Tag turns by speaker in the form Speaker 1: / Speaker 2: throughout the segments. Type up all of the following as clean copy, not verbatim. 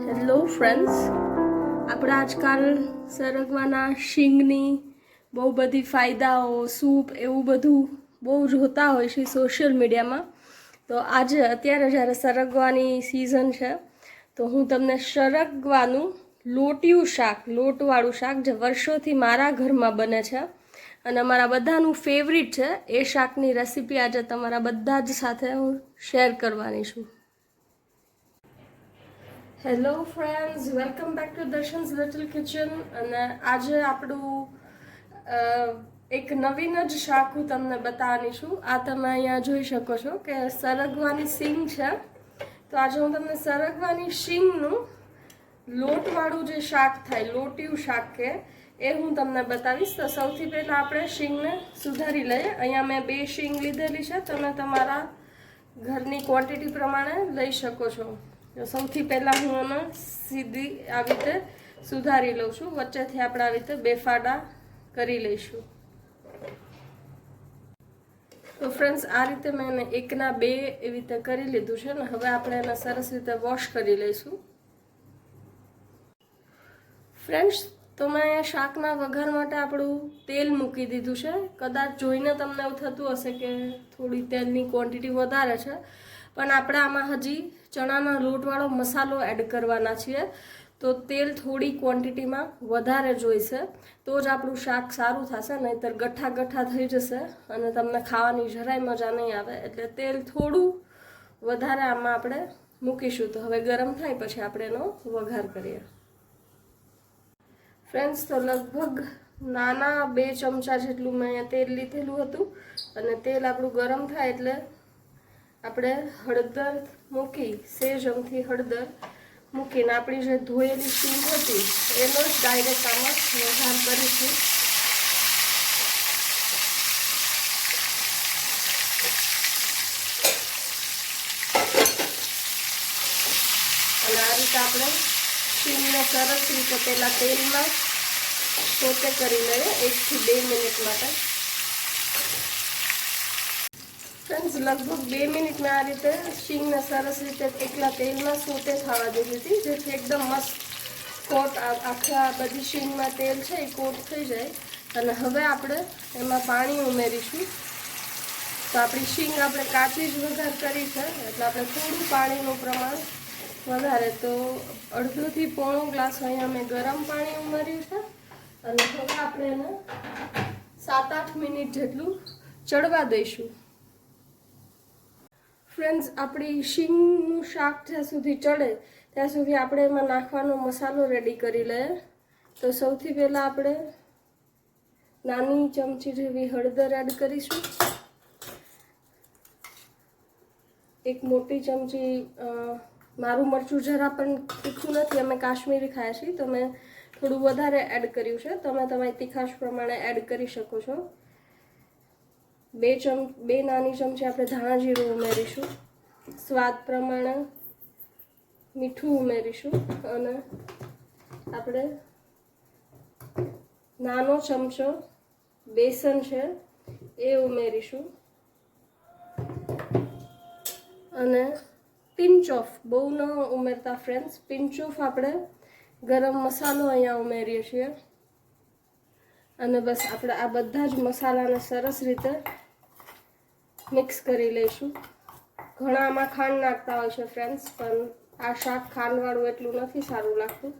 Speaker 1: Hello friends, આપણે આજકાલ સરગવાના શીંગની બહુ બધી ફાયદાઓ, સૂપ એવું બધું બહુ જોતા હોય છે સોશિયલ મીડિયામાં. તો આજે અત્યારે જ્યારે સરગવાની સિઝન છે તો હું તમને સરગવાનું લોટિયું શાક, લોટવાળું શાક જે વર્ષોથી મારા ઘરમાં બને છે અને અમારા બધાનું ફેવરિટ છે, એ શાકની રેસીપી આજે તમારા બધા જ સાથે હું શેર કરવાની છું. Hello friends, welcome back to Darshan's little kitchen. અને આજે આપણું એક નવીન જ શાક હું તમને બતાવવાની છું. આ તમે અહીંયા જોઈ શકો છો કે સરગવાની શીંગ છે. તો આજે હું તમને સરગવાની શીંગનું લોટવાળું જે શાક થાય, લોટિયું શાક કે એ હું તમને બતાવીશ. તો સૌથી પહેલાં આપણે શીંગને સુધારી લઈએ. અહીંયા મેં 2 શીંગ લીધેલી છે, તમે તમારા ઘરની ક્વોન્ટિટી પ્રમાણે લઈ શકો છો. સૌથી પહેલાં હું આને સીધી આવી રીતે સુધારી લઉં છું. વચ્ચેથી આપણે આવી રીતે 2 ફાડા કરી લઈશું. તો ફ્રેન્ડ્સ, આ રીતે મેં એને 1ના 2 એવી રીતે કરી લીધું છે ને હવે આપણે એને સરસ રીતે વોશ કરી લઈશું. ફ્રેન્ડ્સ, તો મેં અહીંયા શાકના વઘાર માટે આપણું તેલ મૂકી દીધું છે. કદાચ જોઈને તમને એવું થતું હશે કે થોડી તેલની ક્વોન્ટિટી વધારે છે, પણ આપણે આમાં હજી ચણાના લોટવાળો મસાલો એડ કરવાના છીએ. તો તેલ થોડી ક્વોન્ટિટીમાં વધારે જોઈશે તો જ આપણું શાક સારું થશે, નહીંતર ગઠ્ઠા ગઠ્ઠા થઈ જશે અને તમને ખાવાની જરાય મજા નહીં આવે. એટલે તેલ થોડું વધારે આમાં આપણે મૂકીશું. તો હવે ગરમ થાય પછી આપણે એનો વઘાર કરીએ. ફ્રેન્ડ્સ, તો લગભગ નાના 2 ચમચા જેટલું મેં અહીંયા તેલ લીધેલું હતું અને તેલ આપણું ગરમ થાય એટલે આપણે હળદર મૂકી, સેજ અમથી હળદર મૂકીને આપણી જે ધોયેલી શીંગ હતી એનો જ ડાયરેક્ટ આમાં વઘાર કરીશું. અને આ રીતે આપણે શીંગને સરસ રીતે પહેલાં તેલમાં સોતે કરી લઈએ 1 થી 2 મિનિટ માટે. ફ્રેન્ડ્સ, લગભગ 2 મિનિટ મેં આ રીતે શીંગને સરસ રીતે એકલા તેલમાં સોતે થવા દીધી હતી, જેથી એકદમ મસ્ત કોટ આખા બધી શીંગમાં તેલ છે એ કોટ થઈ જાય. અને હવે આપણે એમાં પાણી ઉમેરીશું. તો આપણી શીંગ આપણે કાચી જ વઘાર કરી છે એટલે આપણે થોડું પાણીનું પ્રમાણ વધારે, તો અડધોથી પોણો ગ્લાસ અહીંયા મેં ગરમ પાણી ઉમેર્યું છે. અને હવે આપણે એને 7-8 મિનિટ જેટલું ચડવા દઈશું. ફ્રેન્ડ્સ, આપણી શીંગનું શાક જ્યાં સુધી ચડે ત્યાં સુધી આપણે એમાં નાખવાનો મસાલો રેડી કરી લઈએ. તો સૌથી પહેલાં આપણે નાની ચમચી જેવી હળદર એડ કરીશું. 1 મોટી ચમચી મારું મરચું જરા પણ તીખું નથી, અમે કાશ્મીરી ખાયા છીએ તો મેં થોડું વધારે એડ કર્યું છે. તમે તમારી તીખાશ પ્રમાણે એડ કરી શકો છો. 2 નાની ચમચી આપણે ધાણા જીરું ઉમેરીશું. સ્વાદ પ્રમાણે મીઠું ઉમેરીશું અને આપણે નાનો ચમચો બેસન છે એ ઉમેરીશું. અને પિંચ ઓફ, બહુ ન ઉમેરતા ફ્રેન્ડ્સ, પિંચ ઓફ આપણે ગરમ મસાલો અહીંયા ઉમેરીએ છીએ. અને બસ આપણે આ બધા જ મસાલાને સરસ રીતે મિક્સ કરી લઈશું. ઘણા આમાં ખાંડ નાખતા હોય છે ફ્રેન્ડ્સ, પણ આ શાક ખાંડવાળું એટલું નથી સારું લાગતું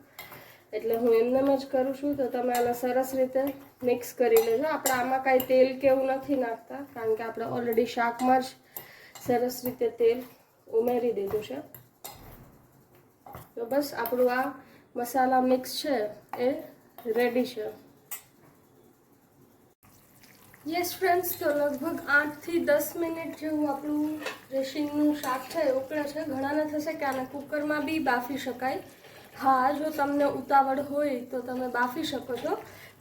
Speaker 1: એટલે હું એમનેમ જ કરું છું. તો તમે આને સરસ રીતે મિક્સ કરી લેજો. આપણે આમાં કાંઈ તેલ કે એવું નથી નાખતા કારણ કે આપણે ઓલરેડી શાકમાં જ સરસ રીતે તેલ ઉમેરી દીધું છે. તો બસ આપણું આ મસાલા મિક્સ છે એ રેડી છે. યસ ફ્રેન્ડ્સ, તો લગભગ 8 થી 10 મિનિટ જેવું આપણું જે શીંગનું શાક છે એ ઉકળે છે. ઘણાને થશે કે આને કુકરમાં બી બાફી શકાય. હા, જો તમને ઉતાવળ હોય તો તમે બાફી શકો છો,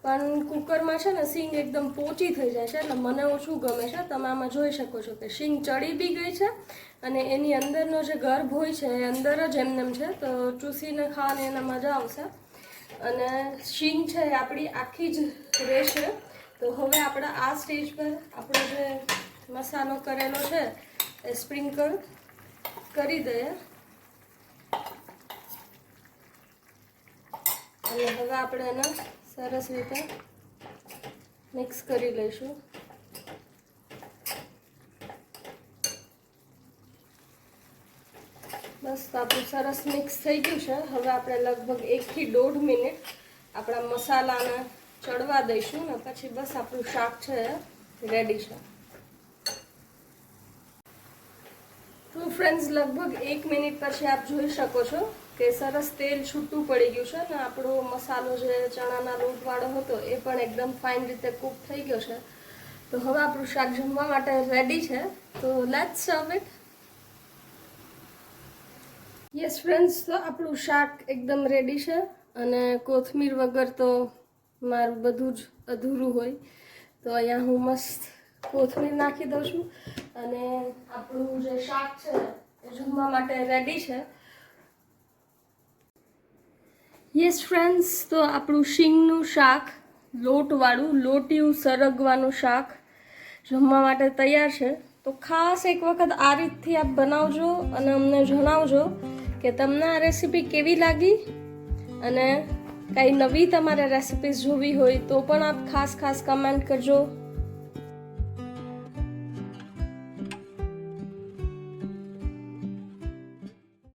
Speaker 1: પણ કુકરમાં છે ને શીંગ એકદમ પોચી થઈ જાય છે એટલે મને ઓછું ગમે છે. તમે આમાં જોઈ શકો છો કે શીંગ ચડી બી ગઈ છે અને એની અંદરનો જે ગર્ભ હોય છે એ અંદર જ એમનેમ છે, તો ચૂસીને ખાવાની એને મજા આવશે. અને શીંગ છે એ આપણી આખી જ રહેશે. તો હવે આપણે આ સ્ટેજ પર આપણો જે મસાલો કરેલો છે એ સ્પ્રિંકલ કરી દઈએ. અને હવે આપણે એને સરસ રીતે મિક્સ કરી લઈશું. બસ તો આપણું સરસ મિક્સ થઈ ગયું છે. હવે આપણે લગભગ 1 થી 1.5 મિનિટ આપણા મસાલાને ચડવા દઈશું ને પછી બસ આપણું શાક છે રેડી છે. તો ફ્રેન્ડ્સ લગભગ 1 મિનિટ પછી આપ જોઈ શકો છો કે સરસ તેલ છૂટું પડી ગયું છે ને આપણો મસાલો જે ચણાના લોટવાળો હતો એ પણ એકદમ ફાઇન રીતે કૂક થઈ ગયો છે. તો હવે આપણું શાક જમવા માટે રેડી છે. તો લેટ્સ સર્વ ઇટ. યસ ફ્રેન્ડ્સ, તો આપણું શાક એકદમ રેડી છે અને કોથમીર વગર તો મારું બધું જ અધૂરું હોય. તો અહીંયા હું મસ્ત કોથમીર નાખી દઉં છું અને આપણું જે શાક છે એ જમવા માટે રેડી છે. યસ ફ્રેન્ડ્સ, તો આપણું શીંગનું શાક, લોટવાળું લોટિયું સરગવાનું શાક જમવા માટે તૈયાર છે. તો ખાસ એક વખત આ રીતથી આપ બનાવજો અને અમને જણાવજો કે તમને આ રેસીપી કેવી લાગી. અને કંઈ નવી તમારે રેસિપીઝ જોવી હોય તો પણ આપ ખાસ કમેન્ટ કરજો.